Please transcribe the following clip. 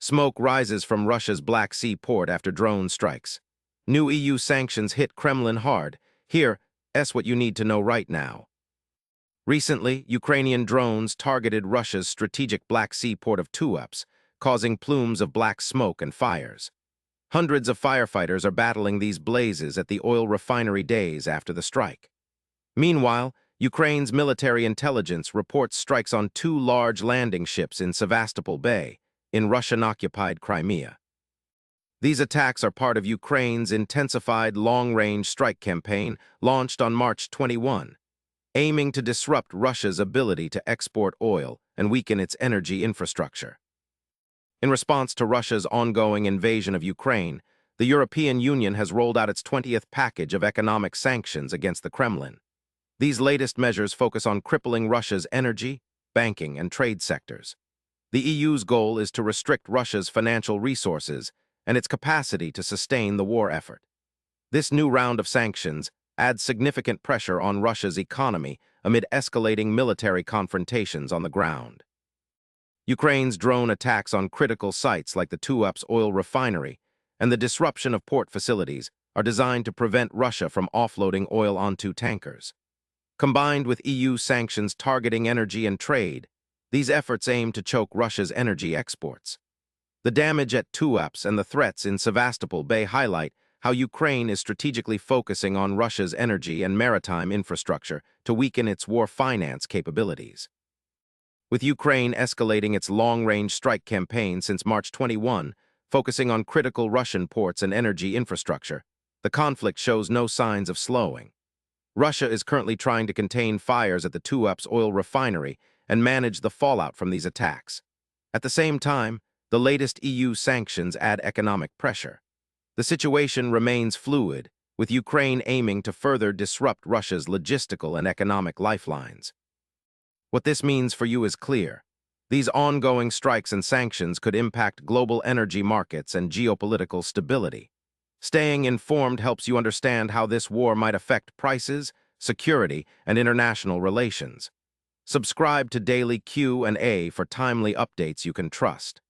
Smoke rises from Russia's Black Sea port after drone strikes. New EU sanctions hit Kremlin hard. Here's what you need to know right now. Recently, Ukrainian drones targeted Russia's strategic Black Sea port of Tuapse, causing plumes of black smoke and fires. Hundreds of firefighters are battling these blazes at the oil refinery days after the strike. Meanwhile, Ukraine's military intelligence reports strikes on two large landing ships in Sevastopol Bay, in Russian-occupied Crimea. These attacks are part of Ukraine's intensified long-range strike campaign launched on March 21, aiming to disrupt Russia's ability to export oil and weaken its energy infrastructure. In response to Russia's ongoing invasion of Ukraine, the European Union has rolled out its 20th package of economic sanctions against the Kremlin. These latest measures focus on crippling Russia's energy, banking, and trade sectors. The EU's goal is to restrict Russia's financial resources and its capacity to sustain the war effort. This new round of sanctions adds significant pressure on Russia's economy amid escalating military confrontations on the ground. Ukraine's drone attacks on critical sites like the Tuapse oil refinery and the disruption of port facilities are designed to prevent Russia from offloading oil onto tankers. Combined with EU sanctions targeting energy and trade, these efforts aim to choke Russia's energy exports. The damage at Tuapse and the threats in Sevastopol Bay highlight how Ukraine is strategically focusing on Russia's energy and maritime infrastructure to weaken its war finance capabilities. With Ukraine escalating its long-range strike campaign since March 21, focusing on critical Russian ports and energy infrastructure, the conflict shows no signs of slowing. Russia is currently trying to contain fires at the Tuapse oil refinery and manage the fallout from these attacks. At the same time, the latest EU sanctions add economic pressure. The situation remains fluid, with Ukraine aiming to further disrupt Russia's logistical and economic lifelines. What this means for you is clear. These ongoing strikes and sanctions could impact global energy markets and geopolitical stability. Staying informed helps you understand how this war might affect prices, security, and international relations. Subscribe to Daily Q&A for timely updates you can trust.